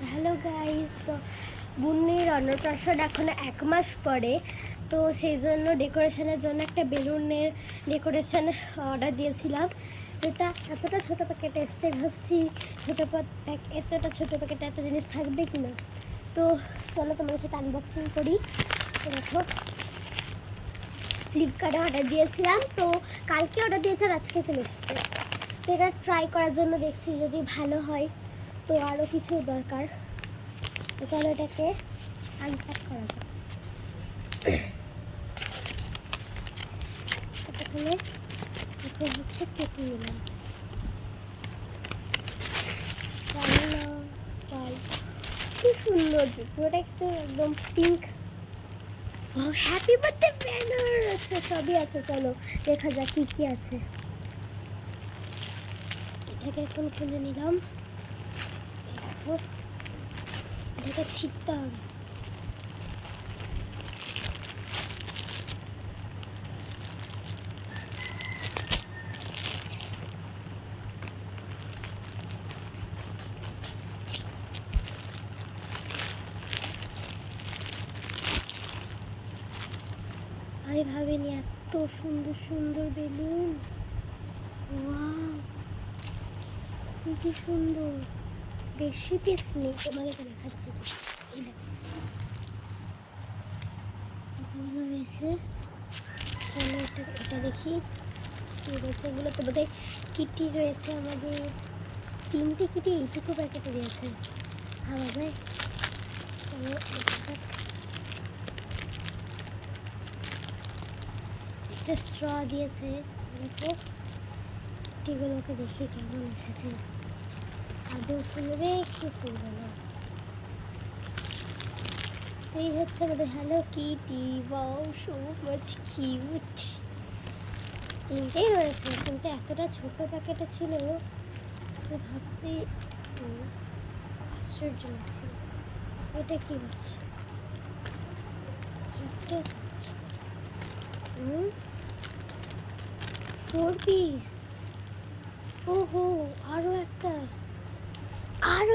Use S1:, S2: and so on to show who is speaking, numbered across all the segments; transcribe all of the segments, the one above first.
S1: Hello guys, তো বুন্নির অন্নপ্রাশন এখন 1 মাস পরে, তো সেই জন্য ডেকোরেশনের জন্য একটা বেলুনের ডেকোরেশন অর্ডার দিয়েছিলাম। যেটা এতটা ছোটো প্যাকেট এসছে, ভাবছি এতটা ছোটো প্যাকেটে এত জিনিস থাকবে কি না। তো চলো তোমার সাথে আনবক্সিং করি। দেখো, ফ্লিপকার্টে অর্ডার দিয়েছিলাম, তো কালকে অর্ডার দিয়েছিলাম, আজকে চলে এসছে। তো এটা ট্রাই করার জন্য দেখছি যদি ভালো হয়, তো আরও কিছু দরকার। তো চলো এটাকে আনপ্যাক করা যাক। প্রথমে এখন হচ্ছে কেটে নিলাম। খুব সুন্দর, পুরোটা একদম পিঙ্ক। হ্যাপি বার্থডে ব্যানার আছে, সবই আছে। চলো দেখা যাক কি কি আছে। এটাকে এখন খুলে নিলাম। দেখো, এটাকে ছিটতে হবে। আমি ভাবিনি এত সুন্দর সুন্দর বেলুন। ওয়াও, কি সুন্দর। বেশি পিস নেই, তোমাদেরকে দেখাচ্ছি। এগুলো রয়েছে। চলো এটা দেখি কি রয়েছে। এগুলো তো বোধহয় কিটি রয়েছে, আমাদের 3টে কিটি এইটুকু প্যাকেটে রয়েছে। ভাবা যায়। চলো একটা স্ট্র দিয়েছে। দেখো কিটিগুলোকে দেখি কেমন এসেছে। আদৌ ফুলবে কি ফুলবে না। এই হচ্ছে আমাদের Hello Kitty. Wow, so much cute. 3টেই রয়েছে, কিন্তু এতটা ছোট প্যাকেটে ছিল যে ভাবতে আশ্চর্য লাগছে। এটা কি হচ্ছে? 4 পিস। ওহো, আরো একটা। আরো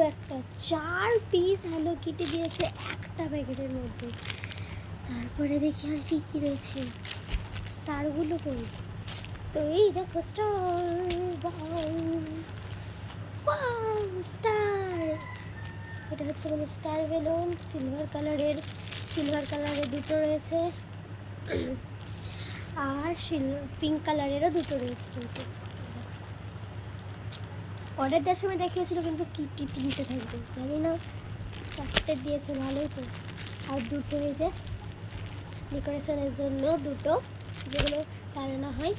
S1: একটা 4 পিস হ্যালো কিটি দিয়েছে একটা প্যাকেটের মধ্যে। তারপরে দেখি আর কি কি রয়েছে। স্টারগুলো করি। তো এই দেখো স্টার। এটা হচ্ছে মানে স্টার বেলুন। সিলভার কালারের দুটো রয়েছে, আর পিঙ্ক কালারেরও দুটো রয়েছে। কিন্তু অর্ডার দেওয়ার সময় দেখিয়েছিল কিন্তু কিটি 3টে থাকবে, জানি না 4টে দিয়েছে, ভালোই তো। আর দুটো এই যে ডেকোরেশনের জন্য দুটো, যেগুলো টানানো হয়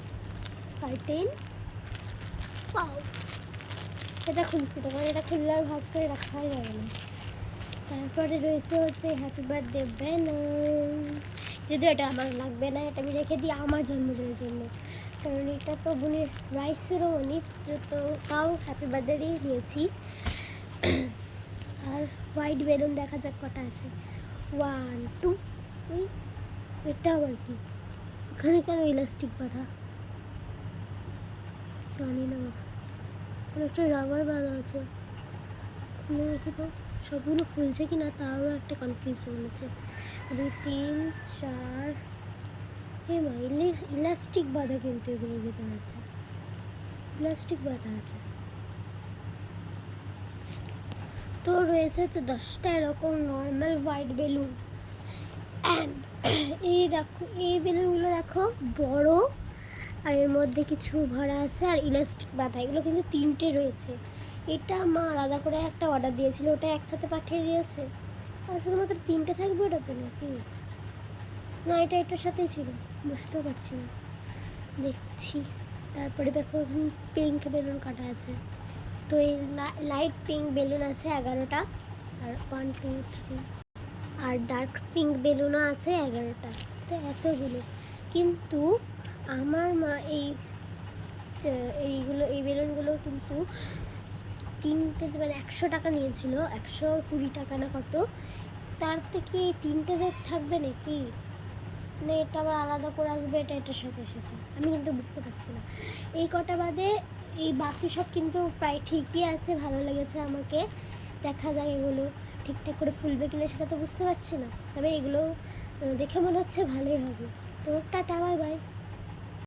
S1: কার্টেন। পাও, এটা খুলছি, তখন এটা খুললে আর ভাঁজ করে রাখাই যাবে না। তারপরে রয়েছে হচ্ছে হ্যাপি বার্থডে ব্যানার। যদিও এটা আমার লাগবে না, এটা আমি রেখে দিই আমার জন্মদিনের জন্য, কারণ এটা তো বোনের রাইস সেরেমনি, তো তাও হ্যাপি বার্থডেই দিয়েছি। আর হোয়াইট বেলুন দেখা যাক কটা আছে। 1 2। এটা আবার কি? এখানে কেন ইলাস্টিক বাঁধা জানি না। একটা রাবার বাঁধা আছে, খুলে দেখি তো সবগুলো ফুলছে কি না, তারও একটা কনফিউশন আছে। 2 3 4। হে মা, ইলাস্টিক বাঁধা, কিন্তু এগুলোর ভেতর আছে ইলাস্টিক বাঁধা আছে। তো রয়েছে হচ্ছে 10টা এরকম নর্মাল হোয়াইট বেলুন। অ্যান্ড এই দেখো, এই বেলুনগুলো দেখো বড়, আর এর মধ্যে কিছু ভরা আছে আর ইলাস্টিক বাঁধা। এগুলো কিন্তু 3টে রয়েছে। এটা মা আলাদা করে একটা অর্ডার দিয়েছিল, ওটা একসাথে পাঠিয়ে দিয়েছে। আর শুধুমাত্র 3টে থাকবে ওটাতে নাকি না, এটার সাথেই ছিল, বুঝতেও পারছি না, দেখছি। তারপরে দেখো পিঙ্ক বেলুন কাটা আছে। তো এই লাইট পিঙ্ক বেলুন আছে 11টা, আর 1 2 3, আর ডার্ক পিঙ্ক বেলুনও আছে 11টা। তো এতগুলো, কিন্তু আমার মা এই বেলুনগুলো কিন্তু 3টে মানে 100 টাকা নিয়েছিল, 120 টাকা না কত। তার থেকে এই 3টে থাকবে নাকি না এটা আবার আলাদা করে আসবে, এটা এটার সাথে এসেছে, আমি কিন্তু বুঝতে পারছি না। এই কটা বাদে এই বাকি সব কিন্তু প্রায় ঠিকই আছে, ভালো লেগেছে আমাকে। দেখা যাক এগুলো ঠিকঠাক করে ফুলবে কিনা সেটা তো বুঝতে পারছি না, তবে এগুলো দেখে মনে হচ্ছে ভালোই হবে। তো টাটা, বাই বাই।